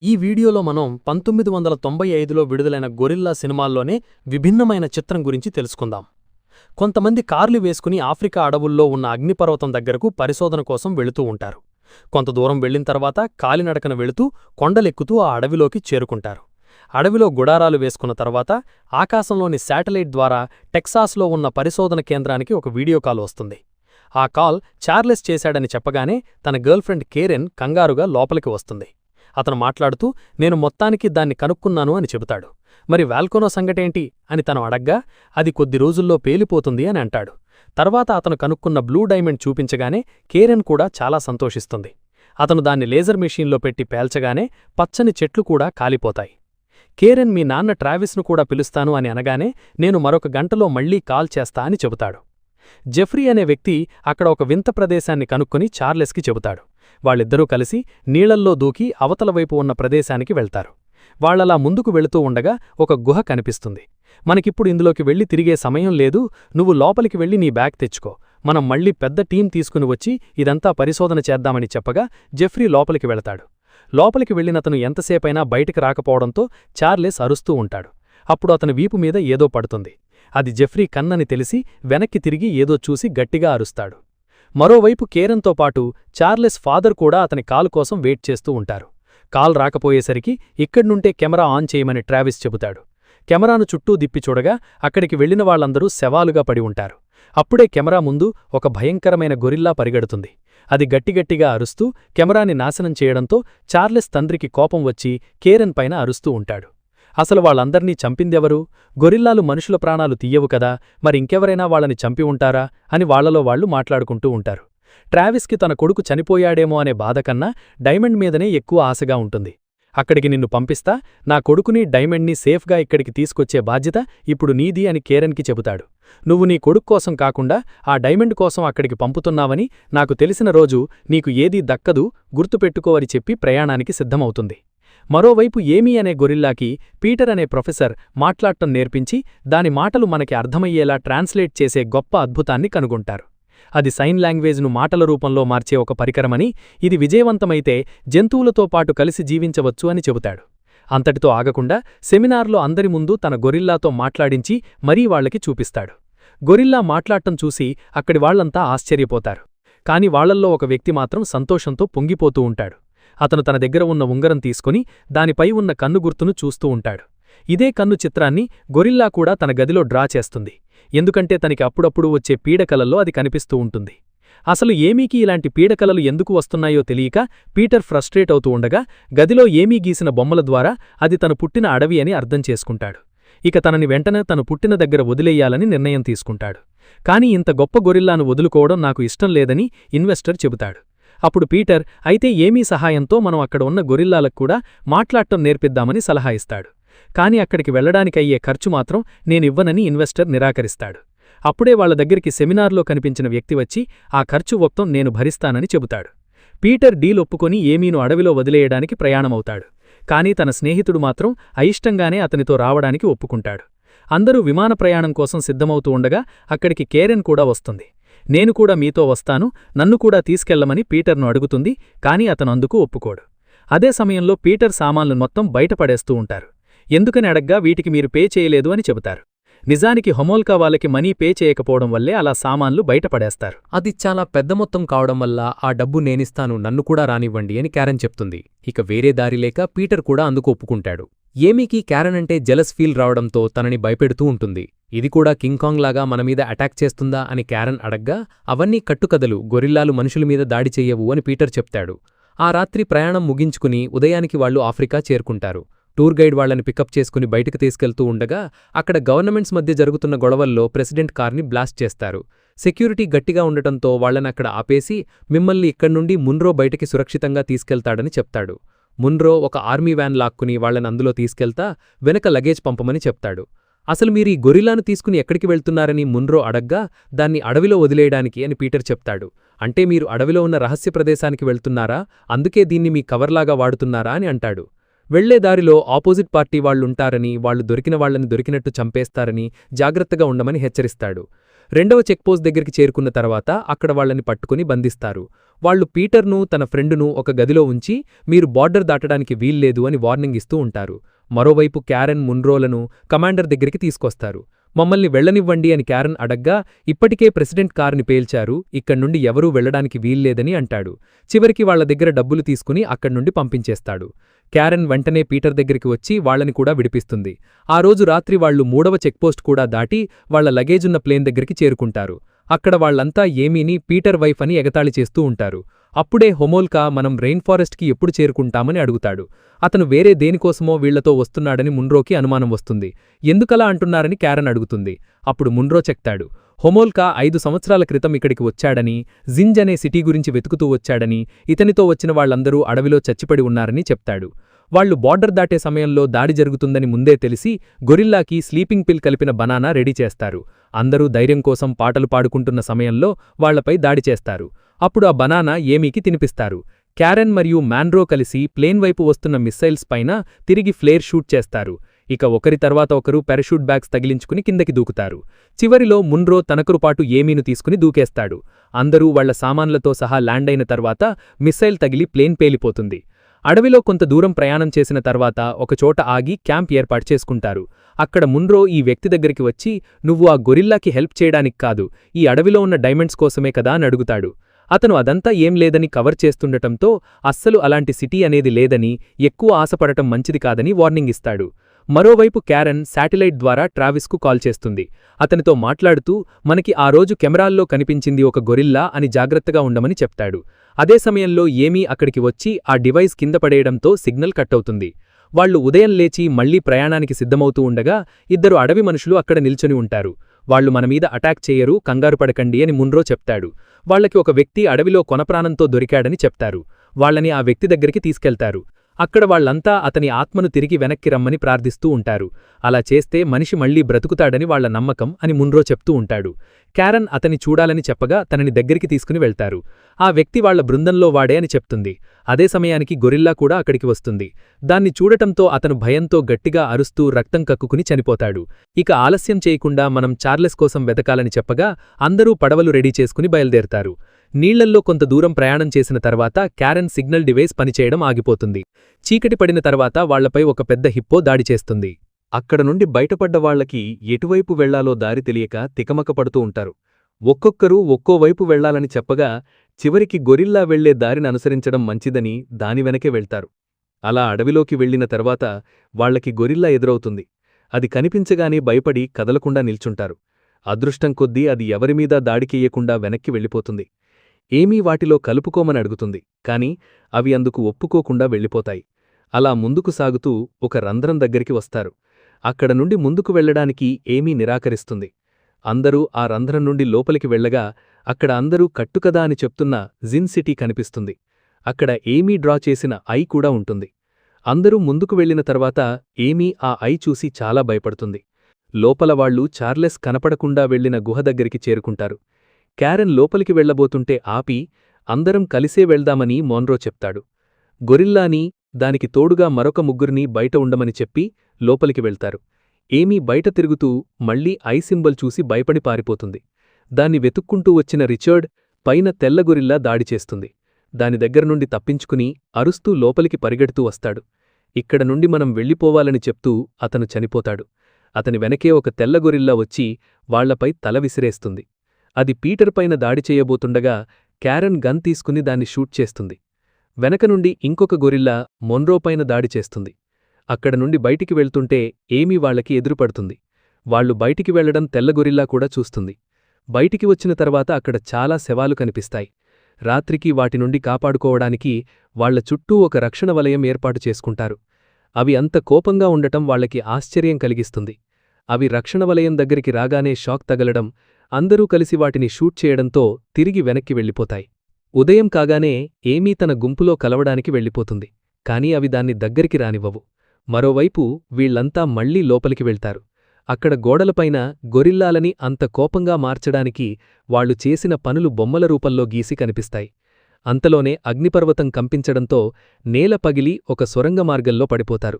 ఈ వీడియోలో మనం 1995లో విడుదలైన గొరిల్లా సినిమాల్లోనే విభిన్నమైన చిత్రం గురించి తెలుసుకుందాం. కొంతమంది కార్లు వేసుకుని ఆఫ్రికా అడవుల్లో ఉన్న అగ్నిపర్వతం దగ్గరకు పరిశోధన కోసం వెళుతూ ఉంటారు. కొంత దూరం వెళ్లిన తర్వాత కాలినడకన వెళుతూ కొండలెక్కుతూ ఆ అడవిలోకి చేరుకుంటారు. అడవిలో గుడారాలు వేసుకున్న తర్వాత ఆకాశంలోని శాటిలైట్ ద్వారా టెక్సాస్లో ఉన్న పరిశోధన కేంద్రానికి ఒక వీడియో కాల్ వస్తుంది. ఆ కాల్ చార్లెస్ చేశాడని చెప్పగానే తన గర్ల్ఫ్రెండ్ కేరెన్ కంగారుగా లోపలికి వస్తుంది. అతను మాట్లాడుతూ నేను మొత్తానికి దాన్ని కనుక్కున్నాను అని చెబుతాడు. మరి వాల్కనో సంగటేంటి అని తను అడగ్గా అది కొద్ది రోజుల్లో పేలిపోతుంది అని అంటాడు. తర్వాత అతను కనుక్కున్న బ్లూ డైమండ్ చూపించగానే కేరెన్ కూడా చాలా సంతోషిస్తుంది. అతను దాన్ని లేజర్ మెషీన్లో పెట్టి పేల్చగానే పచ్చని చెట్లు కూడా కాలిపోతాయి. కేరెన్ మీ నాన్న ట్రావిస్ను కూడా పిలుస్తాను అని అనగానే నేను మరొక గంటలో మళ్లీ కాల్ చేస్తా అని చెబుతాడు. జెఫ్రీ అనే వ్యక్తి అక్కడ ఒక వింత ప్రదేశాన్ని కనుక్కొని చార్లెస్కి చెబుతాడు. వాళ్ళిద్దరూ కలిసి నీళ్లల్లో దూకి అవతలవైపు ఉన్న ప్రదేశానికి వెళ్తారు. వాళ్లలా ముందుకు వెళుతూ ఉండగా ఒక గుహ కనిపిస్తుంది. మనకిప్పుడు ఇందులోకి వెళ్లి తిరిగే సమయం లేదు, నువ్వు లోపలికి వెళ్లి నీ బ్యాగ్ తెచ్చుకో, మనం మళ్లీ పెద్ద టీం తీసుకుని వచ్చి ఇదంతా పరిశోధన చేద్దామని చెప్పగా జెఫ్రీ లోపలికి వెళతాడు. లోపలికి వెళ్లినతను ఎంతసేపైనా బయటికి రాకపోవడంతో చార్లెస్ అరుస్తూ ఉంటాడు. అప్పుడు అతని వీపు మీద ఏదో పడుతుంది. అది జెఫ్రీ కన్నని తెలిసి వెనక్కి తిరిగి ఏదో చూసి గట్టిగా అరుస్తాడు. మరోవైపు కేరెన్తో పాటు చార్లెస్ ఫాదర్ కూడా అతని కాల్ కోసం వెయిట్ చేస్తూ ఉంటారు. కాల్ రాకపోయేసరికి ఇక్కడ్నుంటే కెమెరా ఆన్ చేయమని ట్రావిస్ చెబుతాడు. కెమెరాను చుట్టూ దిప్పి చూడగా అక్కడికి వెళ్లిన వాళ్లందరూ శవాలుగా పడి ఉంటారు. అప్పుడే కెమెరా ముందు ఒక భయంకరమైన గొరిల్లా పరిగెడుతుంది. అది గట్టిగట్టిగా అరుస్తూ కెమెరాని నాశనం చేయడంతో చార్లెస్ తండ్రికి కోపం వచ్చి కేరెన్ పైన అరుస్తూ ఉంటాడు. అసలు వాళ్ళందర్నీ చంపిందెవరు? గొరిల్లాలు మనుషుల ప్రాణాలు తీయవు కదా, మరింకెవరైనా వాళ్ళని చంపి ఉంటారా అని వాళ్లలో వాళ్లు మాట్లాడుకుంటూ ఉంటారు. ట్రావిస్కి తన కొడుకు చనిపోయాడేమో అనే బాధకన్నా డైమండ్ మీదనే ఎక్కువ ఆశగా ఉంటుంది. అక్కడికి నిన్ను పంపిస్తా, నా కొడుకుని డైమండ్ని సేఫ్గా ఇక్కడికి తీసుకొచ్చే బాధ్యత ఇప్పుడు నీది అని కేరెన్కి చెబుతాడు. నువ్వు నీ కొడుకు కోసం కాకుండా ఆ డైమండ్ కోసం అక్కడికి పంపుతున్నావని నాకు తెలిసిన రోజు నీకు ఏదీ దక్కదు, గుర్తుపెట్టుకోవని చెప్పి ప్రయాణానికి సిద్ధమవుతుంది. మరోవైపు ఏమీ అనే గొరిల్లాకి పీటర్ అనే ప్రొఫెసర్ మాట్లాడటం నేర్పించి దాని మాటలు మనకి అర్థమయ్యేలా ట్రాన్స్లేట్ చేసే గొప్ప అద్భుతాన్ని కనుగొంటారు. అది సైన్ లాంగ్వేజ్ను మాటల రూపంలో మార్చే ఒక పరికరమని, ఇది విజయవంతమైతే జంతువులతో పాటు కలిసి జీవించవచ్చు అని చెబుతాడు. అంతటితో ఆగకుండా సెమినార్లో అందరి ముందు తన గొరిల్లాతో మాట్లాడించి మరీ వాళ్లకి చూపిస్తాడు. గొరిల్లా మాట్లాడటం చూసి అక్కడి వాళ్లంతా ఆశ్చర్యపోతారు. కాని వాళ్లల్లో ఒక వ్యక్తి మాత్రం సంతోషంతో పొంగిపోతూ ఉంటాడు. అతను తన దగ్గర ఉన్న ఉంగరం తీసుకుని దానిపై ఉన్న కన్ను గుర్తును చూస్తూ ఉంటాడు. ఇదే కన్ను చిత్రాన్ని గొరిల్లా కూడా తన గదిలో డ్రా చేస్తుంది. ఎందుకంటే తనకి అప్పుడప్పుడు వచ్చే పీడకలల్లో అది కనిపిస్తూ ఉంటుంది. అసలు ఏమీకి ఇలాంటి పీడకలలు ఎందుకు వస్తున్నాయో తెలియక పీటర్ ఫ్రస్ట్రేట్ అవుతూ ఉండగా గదిలో ఏమీ గీసిన బొమ్మల ద్వారా అది తను పుట్టిన అడవి అని అర్థం చేసుకుంటాడు. ఇక తనని వెంటనే తను పుట్టిన దగ్గర వదిలేయాలని నిర్ణయం తీసుకుంటాడు. కాని ఇంత గొప్ప గొరిల్లాను వదులుకోవడం నాకు ఇష్టం లేదని ఇన్వెస్టర్ చెబుతాడు. అప్పుడు పీటర్ అయితే ఏమీ సహాయంతో మనం అక్కడ ఉన్న గొరిల్లాలకు కూడా మాట్లాడటం నేర్పిద్దామని సలహా ఇస్తాడు. కాని అక్కడికి వెళ్లడానికయ్యే ఖర్చు మాత్రం నేనివ్వనని ఇన్వెస్టర్ నిరాకరిస్తాడు. అప్పుడే వాళ్ల దగ్గరికి సెమినార్లో కనిపించిన వ్యక్తి వచ్చి ఆ ఖర్చు మొత్తం నేను భరిస్తానని చెబుతాడు. పీటర్ డీల్ ఒప్పుకొని ఏమీను అడవిలో వదిలేయడానికి ప్రయాణమవుతాడు. కాని తన స్నేహితుడు మాత్రం అయిష్టంగానే అతనితో రావడానికి ఒప్పుకుంటాడు. అందరూ విమాన ప్రయాణం కోసం సిద్ధమవుతూ ఉండగా అక్కడికి కేరెన్ కూడా వస్తుంది. నేను కూడా మీతో వస్తాను, నన్ను కూడా తీసుకెళ్లమని పీటర్ను అడుగుతుంది. కాని అతను అందుకు ఒప్పుకోడు. అదే సమయంలో పీటర్ సామాన్లు మొత్తం బయటపడేస్తూ ఉంటారు. ఎందుకని అడగ్గా వీటికి మీరు పే చేయలేదు అని చెబుతారు. నిజానికి హొమోల్కా వాళ్ళకి మనీ పే చేయకపోవడం వల్లే అలా సామాన్లు బయటపడేస్తారు. అది చాలా పెద్ద మొత్తం కావడం వల్ల ఆ డబ్బు నేనిస్తాను, నన్ను కూడా రానివ్వండి అని క్యారెన్ చెప్తుంది. ఇక వేరే దారి లేక పీటర్ కూడా అందుకు ఒప్పుకుంటాడు. ఏమీకి క్యారెన్ అంటే జెలస్ ఫీల్ రావడంతో తనని భయపెడుతూ ఉంటుంది. ఇది కూడా కింగ్కాంగ్ లాగా మనమీద అటాక్ చేస్తుందా అని క్యారెన్ అడగ్గా అవన్నీ కట్టుకథలు, గొరిల్లాలు మనుషుల మీద దాడి చెయ్యవు అని పీటర్ చెప్తాడు. ఆ రాత్రి ప్రయాణం ముగించుకుని ఉదయానికి వాళ్లు ఆఫ్రికా చేరుకుంటారు. టూర్ గైడ్ వాళ్లని పికప్ చేసుకుని బయటకు తీసుకెళ్తూ ఉండగా అక్కడ గవర్నమెంట్స్ మధ్య జరుగుతున్న గొడవల్లో ప్రెసిడెంట్ కార్ని బ్లాస్ట్ చేస్తారు. సెక్యూరిటీ గట్టిగా ఉండటంతో వాళ్లనక్కడ ఆపేసి మిమ్మల్ని ఇక్కడ్నుండి మున్రో బయటికి సురక్షితంగా తీసుకెళ్తాడని చెప్తాడు. మున్రో ఒక ఆర్మీ వ్యాన్ లాక్కుని వాళ్లని అందులో తీసుకెళ్తా వెనక లగేజ్ పంపమని చెప్తాడు. అసలు మీరీ గొరిల్లాను తీసుకుని ఎక్కడికి వెళ్తున్నారని మున్రో అడగ్గా దాన్ని అడవిలో వదిలేయడానికి అని పీటర్ చెప్తాడు. అంటే మీరు అడవిలో ఉన్న రహస్య ప్రదేశానికి వెళ్తున్నారా, అందుకే దీన్ని మీ కవర్లాగా వాడుతున్నారా అని అంటాడు. వెళ్లే దారిలో ఆపోజిట్ పార్టీ వాళ్లుంటారని, వాళ్లు దొరికిన వాళ్లని దొరికినట్టు చంపేస్తారని జాగ్రత్తగా ఉండమని హెచ్చరిస్తాడు. రెండవ చెక్పోస్ట్ దగ్గరికి చేరుకున్న తర్వాత అక్కడ వాళ్లని పట్టుకుని బంధిస్తారు. వాళ్ళు పీటర్ను తన ఫ్రెండును ఒక గదిలో ఉంచి మీరు బార్డర్ దాటడానికి వీల్లేదు అని వార్నింగ్ ఇస్తూ ఉంటారు. మరోవైపు క్యారెన్ మున్రోలను కమాండర్ దగ్గరికి తీసుకొస్తారు. మమ్మల్ని వెళ్లనివ్వండి అని క్యారెన్ అడగ్గా ఇప్పటికే ప్రెసిడెంట్ కారుని పేల్చారు, ఇక్కడ్నుండి ఎవరూ వెళ్లడానికి వీల్లేదని అంటాడు. చివరికి వాళ్ల దగ్గర డబ్బులు తీసుకుని అక్కడ్నుండి పంపించేస్తాడు. క్యారెన్ వెంటనే పీటర్ దగ్గరికి వచ్చి వాళ్లని కూడా విడిపిస్తుంది. ఆ రోజు రాత్రి వాళ్లు 3వ చెక్పోస్ట్ కూడా దాటి వాళ్ల లగేజున్న ప్లేన్ దగ్గరికి చేరుకుంటారు. అక్కడ వాళ్లంతా ఏమీని పీటర్ వైఫ్ అని ఎగతాళి చేస్తూ ఉంటారు. అప్పుడే హొమోల్కా మనం రెయిన్ ఫారెస్ట్కి ఎప్పుడు చేరుకుంటామని అడుగుతాడు. అతను వేరే దేనికోసమో వీళ్లతో వస్తున్నాడని మున్రోకి అనుమానం వస్తుంది. ఎందుకలా అంటున్నారని క్యారెన్ అడుగుతుంది. అప్పుడు మున్రో చెప్తాడు, హొమోల్కా 5 సంవత్సరాల క్రితం ఇక్కడికి వచ్చాడని, జింజ్ అనే సిటీ గురించి వెతుకుతూ వచ్చాడని, ఇతనితో వచ్చిన వాళ్లందరూ అడవిలో చచ్చిపడి ఉన్నారని చెప్తాడు. వాళ్లు బార్డర్ దాటే సమయంలో దాడి జరుగుతుందని ముందే తెలిసి గొరిల్లాకి స్లీపింగ్ పిల్ కలిపిన బనానా రెడీ చేస్తారు. అందరూ ధైర్యం కోసం పాటలు పాడుకుంటున్న సమయంలో వాళ్లపై దాడి చేస్తారు. అప్పుడు ఆ బనానా ఏమీకి తినిపిస్తారు. క్యారెన్ మరియు మాన్రో కలిసి ప్లేన్ వైపు వస్తున్న మిస్సైల్స్ పైన తిరిగి ఫ్లేర్ షూట్ చేస్తారు. ఇక ఒకరి తర్వాత ఒకరు పారాషూట్ బ్యాగ్స్ తగిలించుకుని కిందకి దూకుతారు. చివరిలో మున్రో తనకురు పాటు ఏమీను తీసుకుని దూకేస్తాడు. అందరూ వాళ్ల సామాన్లతో సహా ల్యాండ్ అయిన తర్వాత మిస్సైల్ తగిలి ప్లేన్ పేలిపోతుంది. అడవిలో కొంత దూరం ప్రయాణం చేసిన తర్వాత ఒకచోట ఆగి క్యాంప్ ఏర్పాటు చేసుకుంటారు. అక్కడ మున్రో ఈ వ్యక్తి దగ్గరికి వచ్చి, నువ్వు ఆ గొరిల్లాకి హెల్ప్ చేయడానికి కాదు, ఈ అడవిలో ఉన్న డైమండ్స్ కోసమే కదా అని అడుగుతాడు. అతను అదంతా ఏం లేదని కవర్ చేస్తుండటంతో అస్సలు అలాంటి సిటీ అనేది లేదని, ఎక్కువ ఆశపడటం మంచిది కాదని వార్నింగ్ ఇస్తాడు. మరోవైపు క్యారెన్ శాటిలైట్ ద్వారా ట్రావిస్కు కాల్ చేస్తుంది. అతనితో మాట్లాడుతూ మనకి ఆ రోజు కెమెరాల్లో కనిపించింది ఒక గొరిల్లా అని జాగ్రత్తగా ఉండమని చెప్తాడు. అదే సమయంలో ఏమీ అక్కడికి వచ్చి ఆ డివైస్ కింద పడేయడంతో సిగ్నల్ కట్టవుతుంది. వాళ్లు ఉదయం లేచి మళ్లీ ప్రయాణానికి సిద్ధమవుతూ ఉండగా 2 అడవి మనుషులు అక్కడ నిల్చొని ఉంటారు. వాళ్లు మనమీద అటాక్ చేయరు, కంగారు పడకండి అని మున్రో చెప్తాడు. వాళ్లకి ఒక వ్యక్తి అడవిలో కొనప్రాణంతో దొరికాడని చెప్తారు. వాళ్లని ఆ వ్యక్తి దగ్గరికి తీసుకెళ్తారు. అక్కడ వాళ్లంతా అతని ఆత్మను తిరిగి వెనక్కి రమ్మని ప్రార్థిస్తూ ఉంటారు. అలా చేస్తే మనిషి మళ్లీ బ్రతుకుతాడని వాళ్ల నమ్మకం అని మున్రో చెప్తూ ఉంటాడు. క్యారెన్ అతని చూడాలని చెప్పగా తనని దగ్గరికి తీసుకుని వెళ్తారు. ఆ వ్యక్తి వాళ్ల బృందంలో వాడే అని చెప్తుంది. అదే సమయానికి గొరిల్లా కూడా అక్కడికి వస్తుంది. దాన్ని చూడటంతో అతను భయంతో గట్టిగా అరుస్తూ రక్తం కక్కుకుని చనిపోతాడు. ఇక ఆలస్యం చేయకుండా మనం చార్లెస్ కోసం వెతకాలని చెప్పగా అందరూ పడవలు రెడీ చేసుకుని బయలుదేరతారు. నీళ్లల్లో కొంత దూరం ప్రయాణం చేసిన తర్వాత క్యారెన్ సిగ్నల్ డివైస్ పనిచేయడం ఆగిపోతుంది. చీకటి పడిన తర్వాత వాళ్లపై ఒక పెద్ద హిప్పో దాడి చేస్తుంది. అక్కడ నుండి బయటపడ్డ వాళ్లకి ఎటువైపు వెళ్లాలో దారి తెలియక తికమకపడుతూ ఉంటారు. ఒక్కొక్కరూ ఒక్కోవైపు వెళ్లాలని చెప్పగా చివరికి గొరిల్లా వెళ్లే దారిని అనుసరించడం మంచిదని దాని వెనకే వెళ్తారు. అలా అడవిలోకి వెళ్లిన తర్వాత వాళ్లకి గొరిల్లా ఎదురవుతుంది. అది కనిపించగానే భయపడి కదలకుండా నిల్చుంటారు. అదృష్టం కొద్దీ అది ఎవరిమీదా దాడికెయ్యకుండా వెనక్కి వెళ్ళిపోతుంది. ఏమీ వాటిలో కలుపుకోమని అడుగుతుంది, కాని అవి అందుకు ఒప్పుకోకుండా వెళ్ళిపోతాయి. అలా ముందుకు సాగుతూ ఒక రంధ్రం దగ్గరికి వస్తారు. అక్కడ నుండి ముందుకు వెళ్లడానికి ఏమీ నిరాకరిస్తుంది. అందరూ ఆ రంధ్రం నుండి లోపలికి వెళ్లగా అక్కడ అందరూ కట్టుకదా అని చెప్తున్న జిన్ సిటీ కనిపిస్తుంది. అక్కడ ఏమీ డ్రా చేసిన ఐ కూడా ఉంటుంది. అందరూ ముందుకు వెళ్లిన తర్వాత ఏమీ ఆ ఐ చూసి చాలా భయపడుతుంది. లోపల వాళ్లు చార్లెస్ కనపడకుండా వెళ్లిన గుహ దగ్గరికి చేరుకుంటారు. క్యారెన్ లోపలికి వెళ్లబోతుంటే ఆపి అందరం కలిసే వెళ్దామని మోన్రో చెప్తాడు. గొరిల్లాని, దానికి తోడుగా మరొక ముగ్గురిని బయట ఉండమని చెప్పి లోపలికి వెళ్తారు. ఏమీ బయట తిరుగుతూ మళ్లీ ఐ సింబల్ చూసి భయపడి పారిపోతుంది. దాన్ని వెతుక్కుంటూ వచ్చిన రిచర్డ్ పైన తెల్ల గొరిల్లా దాడి చేస్తుంది. దాని దగ్గరనుండి తప్పించుకుని అరుస్తూ లోపలికి పరిగెడుతూ వస్తాడు. ఇక్కడ నుండి మనం వెళ్ళిపోవాలని చెప్తూ అతను చనిపోతాడు. అతని వెనకే ఒక తెల్ల గొరిల్లా వచ్చి వాళ్లపై తల విసిరేస్తుంది. అది పీటర్ పైన దాడి చేయబోతుండగా క్యారెన్ గన్ తీసుకుని దాన్ని షూట్ చేస్తుంది. వెనక నుండి ఇంకొక గొరిల్లా మొన్రో పైన దాడి చేస్తుంది. అక్కడ నుండి బయటికి వెళ్తుంటే ఏమీ వాళ్లకి ఎదురుపడుతుంది. వాళ్లు బయటికి వెళ్లడం తెల్ల గొరిల్లా కూడా చూస్తుంది. బయటికి వచ్చిన తర్వాత అక్కడ చాలా శవాలు కనిపిస్తాయి. రాత్రికి వాటి నుండి కాపాడుకోవడానికి వాళ్ల చుట్టూ ఒక రక్షణ వలయం ఏర్పాటు చేసుకుంటారు. అవి అంత కోపంగా ఉండటం వాళ్లకి ఆశ్చర్యం కలిగిస్తుంది. అవి రక్షణ వలయం దగ్గరికి రాగానే షాక్ తగలడం, అందరూ కలిసి వాటిని షూట్ చేయడంతో తిరిగి వెనక్కి వెళ్ళిపోతాయి. ఉదయం కాగానే ఏమీ తన గుంపులో కలవడానికి వెళ్ళిపోతుంది. కాని అవి దాన్ని దగ్గరికి రానివ్వవు. మరోవైపు వీళ్లంతా మళ్లీ లోపలికి వెళ్తారు. అక్కడ గోడలపైన గొరిల్లాలని అంత కోపంగా మార్చడానికి వాళ్లు చేసిన పనులు బొమ్మల రూపంలో గీసి కనిపిస్తాయి. అంతలోనే అగ్నిపర్వతం కంపించడంతో నేల పగిలి ఒక సొరంగ మార్గంలో పడిపోతారు.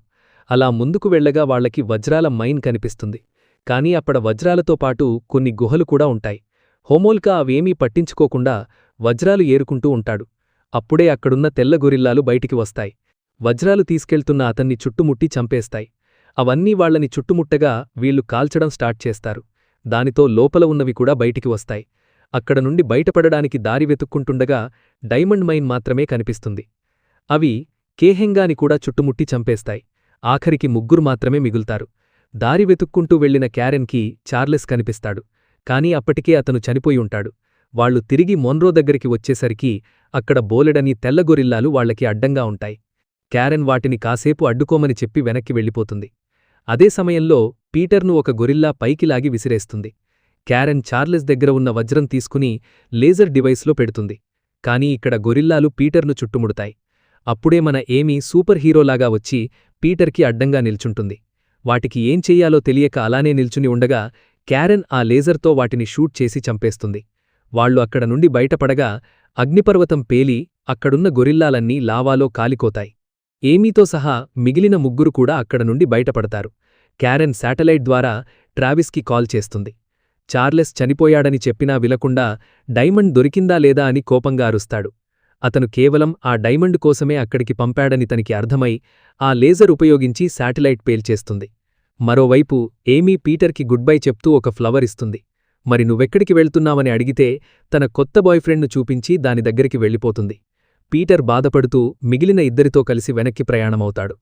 అలా ముందుకు వెళ్లగా వాళ్లకి వజ్రాల మైన్ కనిపిస్తుంది. కాని అక్కడ వజ్రాలతో పాటు కొన్ని గుహలు కూడా ఉంటాయి. హొమోల్కా అవేమీ పట్టించుకోకుండా వజ్రాలు ఏరుకుంటూ ఉంటాడు. అప్పుడే అక్కడున్న తెల్ల గొరిల్లాలు బయటికి వస్తాయి. వజ్రాలు తీసుకెళ్తున్న అతన్ని చుట్టుముట్టి చంపేస్తాయి. అవన్నీ వాళ్లని చుట్టుముట్టగా వీళ్లు కాల్చడం స్టార్ట్ చేస్తారు. దానితో లోపల ఉన్నవి కూడా బయటికి వస్తాయి. అక్కడ నుండి బయటపడడానికి దారి వెతుక్కుంటుండగా డైమండ్ మైన్ మాత్రమే కనిపిస్తుంది. అవి కేహెంగాని కూడా చుట్టుముట్టి చంపేస్తాయి. ఆఖరికి ముగ్గురు మాత్రమే మిగులుతారు. దారి వెతుక్కుంటూ వెళ్లిన క్యారెన్కి చార్లెస్ కనిపిస్తాడు. కానీ అప్పటికే అతను చనిపోయి ఉంటాడు. వాళ్లు తిరిగి మొన్రో దగ్గరికి వచ్చేసరికి అక్కడ బోలెడని తెల్లగొరిల్లాలు వాళ్లకి అడ్డంగా ఉంటాయి. క్యారెన్ వాటిని కాసేపు అడ్డుకోమని చెప్పి వెనక్కి వెళ్ళిపోతుంది. అదే సమయంలో పీటర్ను ఒక గొరిల్లా పైకి లాగి విసిరేస్తుంది. క్యారెన్ చార్లెస్ దగ్గర ఉన్న వజ్రం తీసుకుని లేజర్ డివైస్లో పెడుతుంది. కానీ ఇక్కడ గొరిల్లాలు పీటర్ను చుట్టుముడతాయి. అప్పుడే మన ఏమీ సూపర్ హీరోలాగా వచ్చి పీటర్కి అడ్డంగా నిల్చుంటుంది. వాటికి ఏం చెయ్యాలో తెలియక అలానే నిల్చుని ఉండగా క్యారెన్ ఆ లేజర్తో వాటిని షూట్ చేసి చంపేస్తుంది. వాళ్లు అక్కడ నుండి బయటపడగా అగ్నిపర్వతం పేలి అక్కడున్న గొరిల్లాలన్నీ లావాలో కాలికోతాయి. ఏమీతో సహా మిగిలిన ముగ్గురు కూడా అక్కడ నుండి బయటపడతారు. క్యారెన్ శాటిలైట్ ద్వారా ట్రావిస్కి కాల్ చేస్తుంది. చార్లెస్ చనిపోయాడని చెప్పినా వినకుండా డైమండ్ దొరికిందా లేదా అని కోపంగా అరుస్తాడు. అతను కేవలం ఆ డైమండ్ కోసమే అక్కడికి పంపాడని తనకి అర్థమై ఆ లేజర్ ఉపయోగించి శాటిలైట్ పేల్చేస్తుంది. మరోవైపు ఏమీ పీటర్కి గుడ్ బై చెప్తూ ఒక ఫ్లవర్ ఇస్తుంది. మరి నువ్వెక్కడికి వెళ్తున్నావని అడిగితే తన కొత్త బాయ్ఫ్రెండ్ను చూపించి దాని దగ్గరికి వెళ్ళిపోతుంది. పీటర్ బాధపడుతూ మిగిలిన ఇద్దరితో కలిసి వెనక్కి ప్రయాణమవుతాడు.